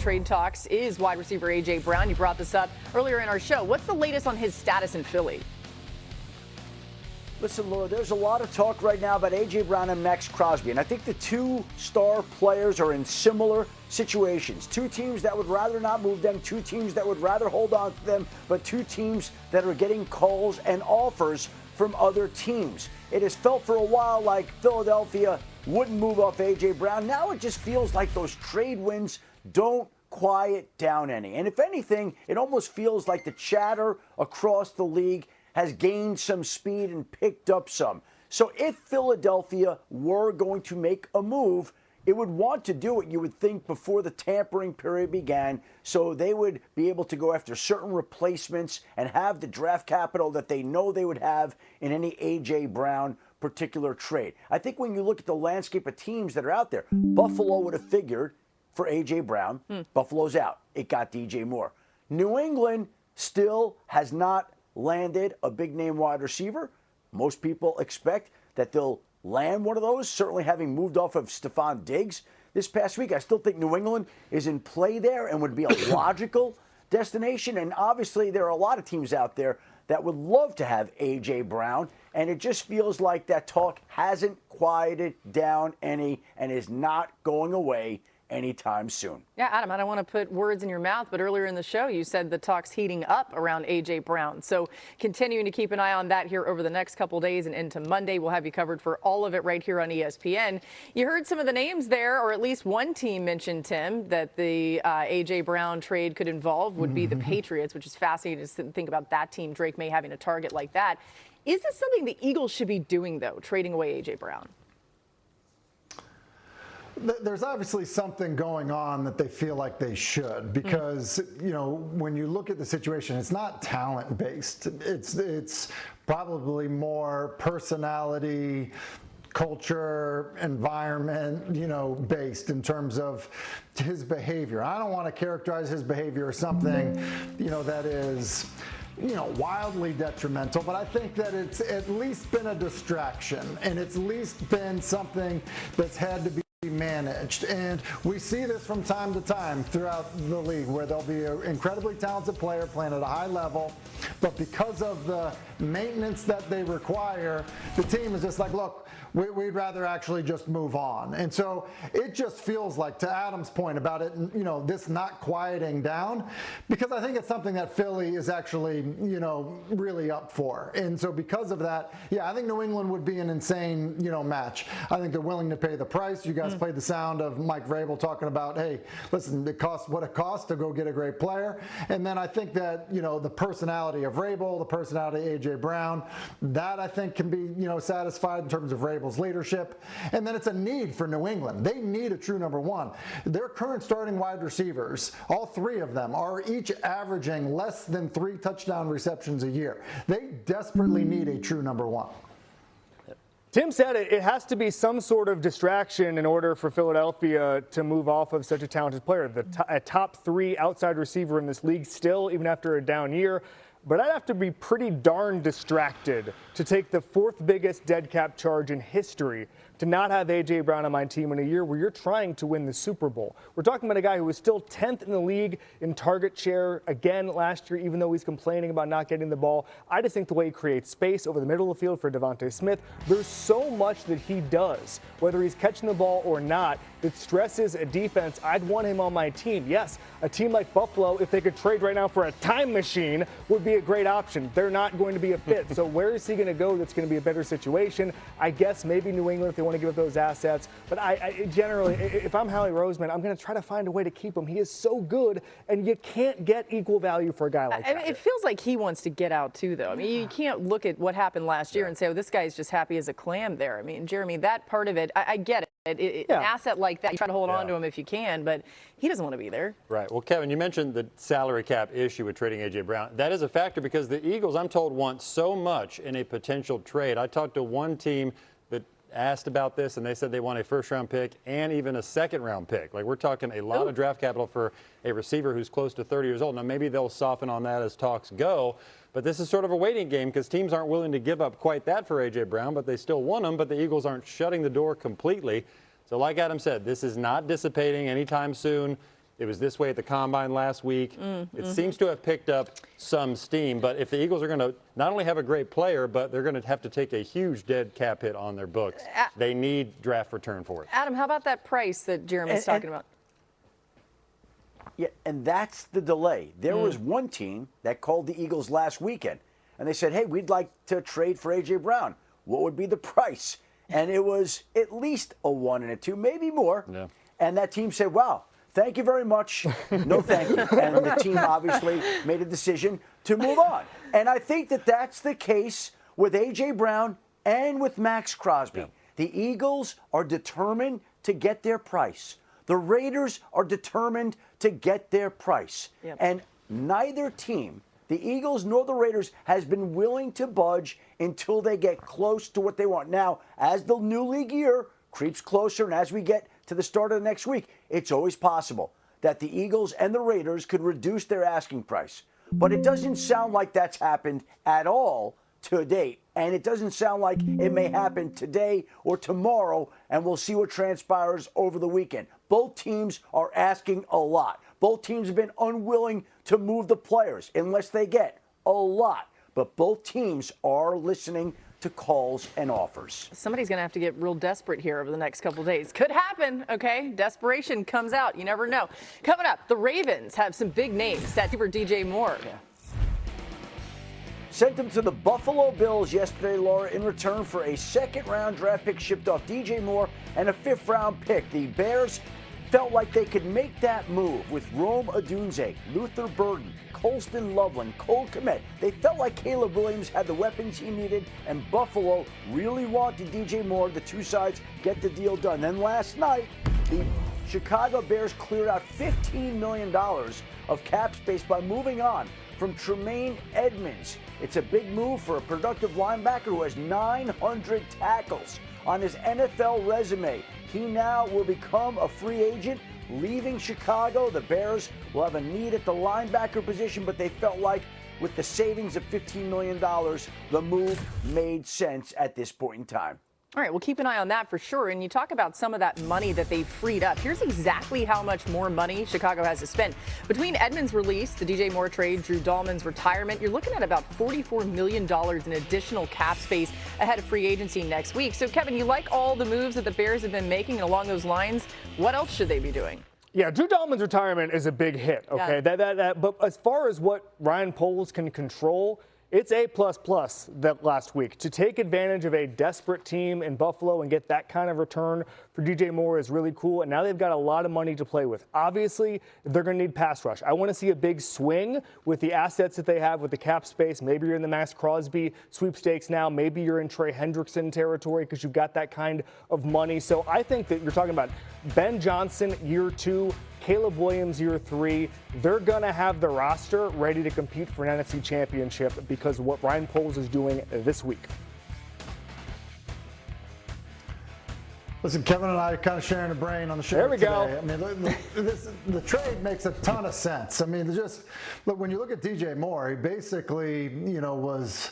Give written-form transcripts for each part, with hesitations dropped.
Trade talks is wide receiver A.J. Brown. You brought this up earlier in our show. What's the latest on his status in Philly? Listen, Laura, there's a lot of talk right now about A.J. Brown and Max Crosby, and I think the two star players are in similar situations. Two teams that would rather not move them, two teams that would rather hold on to them, but two teams that are getting calls and offers from other teams. It has felt for a while like Philadelphia wouldn't move off A.J. Brown. Now it just feels like those trade wins don't quiet down any. And if anything, it almost feels like the chatter across the league has gained some speed and picked up some. So if Philadelphia were going to make a move, it would want to do it, you would think, before the tampering period began, so they would be able to go after certain replacements and have the draft capital that they know they would have in any A.J. Brown particular trade. I think when you look at the landscape of teams that are out there, Buffalo would have figured for A.J. Brown. Buffalo's out. It got DJ Moore. New England still has not landed a big-name wide receiver. Most people expect that they'll land one of those, certainly having moved off of Stephon Diggs this past week. I still think New England is in play there and would be a logical destination. And obviously there are a lot of teams out there that would love to have A.J. Brown, and it just feels like that talk hasn't quieted down any and is not going away anytime soon. Yeah, Adam, I don't want to put words in your mouth, but earlier in the show you said the talk's heating up around A.J. Brown. So continuing to keep an eye on that here over the next couple days and into Monday. We'll have you covered for all of it right here on ESPN. You heard some of the names there, or at least one team mentioned, Tim, that the A.J. Brown trade could involve would be the Patriots, which is fascinating to think about that team, Drake May, having a target like that. Is this something the Eagles should be doing, though, trading away A.J. Brown? There's obviously something going on that they feel like they should, because you know, when you look at the situation, it's not talent based. It's probably more personality, culture, environment, you know, based in terms of his behavior. I don't want to characterize his behavior as something, you know, that is, you know, wildly detrimental, but I think that it's at least been a distraction, and it's at least been something that's had to be managed. And we see this from time to time throughout the league, where there'll be an incredibly talented player playing at a high level, but because of the maintenance that they require, the team is just like, look, we'd rather actually just move on. And so it just feels like, to Adam's point about it, you know, this not quieting down, because I think it's something that Philly is actually, you know, really up for. And so because of that, yeah, I think New England would be an insane, you know, match. I think they're willing to pay the price. You guys played the sound of Mike Vrabel talking about, hey, listen, it costs what it costs to go get a great player. And then I think that, you know, the personality of Vrabel, the personality of A.J. Brown, that I think can be, you know, satisfied in terms of Vrabel's leadership. And then it's a need for New England. They need a true number one. Their current starting wide receivers, all three of them, are each averaging less than 3 touchdown receptions a year. They desperately need a true number one. Tim said it has to be some sort of distraction in order for Philadelphia to move off of such a talented player. A top 3 outside receiver in this league still, even after a down year. But I'd have to be pretty darn distracted to take the 4th biggest dead cap charge in history to not have A.J. Brown on my team in a year where you're trying to win the Super Bowl. We're talking about a guy who was still 10th in the league in target share again last year, even though he's complaining about not getting the ball. I just think the way he creates space over the middle of the field for Devontae Smith, there's so much that he does, whether he's catching the ball or not, that stresses a defense. I'd want him on my team. Yes, a team like Buffalo, if they could trade right now for a time machine, would be a great option. They're not going to be a fit. So where is he going to go that's going to be a better situation? I guess maybe New England if they want to give up those assets. But I generally, if I'm Howie Roseman, I'm going to try to find a way to keep him. He is so good, and you can't get equal value for a guy like that. It feels like he wants to get out too, though. I mean, you can't look at what happened last year and say, oh, this guy's just happy as a clam there. I mean, Jeremy, that part of it, I get it. An asset like that, you try to hold on to him if you can, but he doesn't want to be there. Right. Well, Kevin, you mentioned the salary cap issue with trading A.J. Brown. That is a factor because the Eagles, I'm told, want so much in a potential trade. I talked to one team that asked about this, and they said they want a first-round pick and even a second-round pick. Like, we're talking a lot of draft capital for a receiver who's close to 30 years old. Now, maybe they'll soften on that as talks go, but this is sort of a waiting game because teams aren't willing to give up quite that for A.J. Brown, but they still want him, but the Eagles aren't shutting the door completely. So like Adam said, this is not dissipating anytime soon. It was this way at the Combine last week. It seems to have picked up some steam, but if the Eagles are going to not only have a great player, but they're going to have to take a huge dead cap hit on their books, they need draft return for it. Adam, how about that price that Jeremy's talking about? Yeah, and that's the delay. There was one team that called the Eagles last weekend, and they said, hey, we'd like to trade for A.J. Brown. What would be the price? And it was at least a 1 and a 2, maybe more. Yeah. And that team said, wow, thank you very much. No thank you. And the team obviously made a decision to move on. And I think that that's the case with A.J. Brown and with Max Crosby. Yeah. The Eagles are determined to get their price. The Raiders are determined to get their price. Yep. And neither team, the Eagles nor the Raiders, has been willing to budge until they get close to what they want. Now, as the new league year creeps closer and as we get to the start of the next week, it's always possible that the Eagles and the Raiders could reduce their asking price. But it doesn't sound like that's happened at all to date. And it doesn't sound like it may happen today or tomorrow, and we'll see what transpires over the weekend. Both teams are asking a lot. Both teams have been unwilling to move the players unless they get a lot. But both teams are listening to calls and offers. Somebody's going to have to get real desperate here over the next couple days. Could happen, okay? Desperation comes out. You never know. Coming up, the Ravens have some big names. That for DJ Moore. Yeah. Sent him to the Buffalo Bills yesterday, Laura, in return for a second-round draft pick shipped off DJ Moore and a fifth-round pick. The Bears felt like they could make that move with Rome Odunze, Luther Burden, Colston Loveland, Cole Kmet. They felt like Caleb Williams had the weapons he needed, and Buffalo really wanted DJ Moore. The two sides get the deal done. Then last night, the Chicago Bears cleared out $15 million of cap space by moving on from Tremaine Edmonds. It's a big move for a productive linebacker who has 900 tackles on his NFL resume. He now will become a free agent, leaving Chicago. The Bears will have a need at the linebacker position, but they felt like with the savings of $15 million, the move made sense at this point in time. All right, we'll keep an eye on that for sure. And you talk about some of that money that they've freed up. Here's exactly how much more money Chicago has to spend. Between Edmonds' release, the DJ Moore trade, Drew Dahlman's retirement, you're looking at about $44 million in additional cap space ahead of free agency next week. So, Kevin, you like all the moves that the Bears have been making, and along those lines, what else should they be doing? Yeah, Drew Dahlman's retirement is a big hit, okay? Yeah. But as far as what Ryan Poles can control, it's A++ that last week. To take advantage of a desperate team in Buffalo and get that kind of return for DJ Moore is really cool. And now they've got a lot of money to play with. Obviously, they're going to need pass rush. I want to see a big swing with the assets that they have with the cap space. Maybe you're in the Max Crosby sweepstakes now. Maybe you're in Trey Hendrickson territory because you've got that kind of money. So I think that you're talking about Ben Johnson, year 2, Caleb Williams, year 3. They're going to have the roster ready to compete for an NFC championship because of what Ryan Poles is doing this week. Listen, Kevin and I are kind of sharing a brain on the show There we today. go. I mean, the trade makes a ton of sense. I mean, just look, when you look at DJ Moore, he basically, was,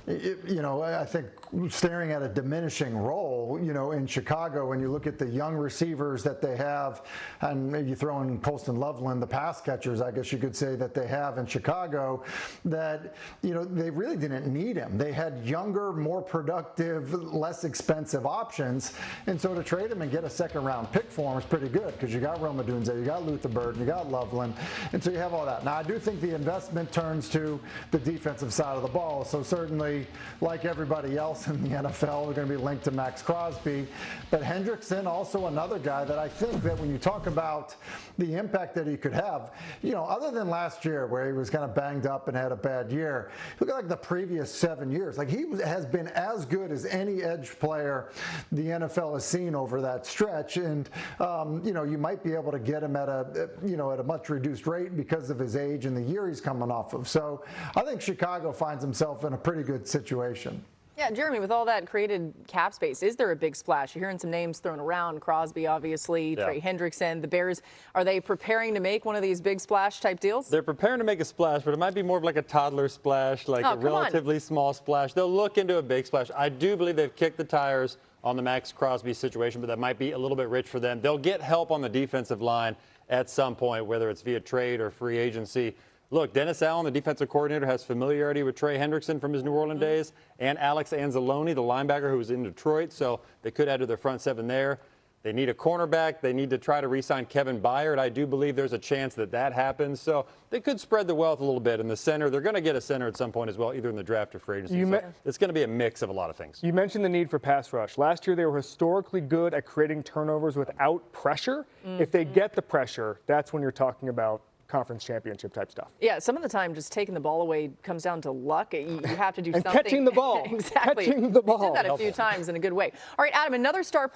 I think staring at a diminishing role, in Chicago when you look at the young receivers that they have, and maybe you throw in Colston Loveland, the pass catchers, I guess you could say, that they have in Chicago, that, they really didn't need him. They had younger, more productive, less expensive options. And so to trade him and get a second round pick for him is pretty good because you got Rome Odunze, you got Luther Burden, you got Loveland. And so you have all that. Now, I do think the investment turns to the defensive side of the ball. So certainly, like everybody else in the NFL, are going to be linked to Max Crosby. But Hendrickson, also another guy that I think that when you talk about the impact that he could have, other than last year where he was kind of banged up and had a bad year, look at like the previous 7 years. Like he has been as good as any edge player the NFL has seen over that stretch. And, you might be able to get him at a much reduced rate because of his age and the year he's coming off of. So I think Chicago finds himself in a pretty good situation. Yeah, Jeremy, with all that created cap space, is there a big splash? You're hearing some names thrown around, Crosby, obviously, Yeah. Trey Hendrickson. The Bears, are they preparing to make one of these big splash type deals? They're preparing to make a splash, but it might be more of like a toddler splash, like a relatively small splash. They'll look into a big splash. I do believe they've kicked the tires on the Max Crosby situation, but that might be a little bit rich for them. They'll get help on the defensive line, at some point, whether it's via trade or free agency. Look, Dennis Allen, the defensive coordinator, has familiarity with Trey Hendrickson from his New Orleans days, and Alex Anzalone, the linebacker who was in Detroit, so they could add to their front seven there. They need a cornerback. They need to try to re-sign Kevin Byard. I do believe there's a chance that that happens. So they could spread the wealth a little bit. In the center, they're going to get a center at some point as well, either in the draft or free agency. So it's going to be a mix of a lot of things. You mentioned the need for pass rush. Last year, they were historically good at creating turnovers without pressure. If they get the pressure, that's when you're talking about conference championship type stuff. Yeah, some of the time just taking the ball away comes down to luck. You have to do and something. Catching the ball. Exactly. Catching the ball. They did that a few times in a good way. All right, Adam, another star player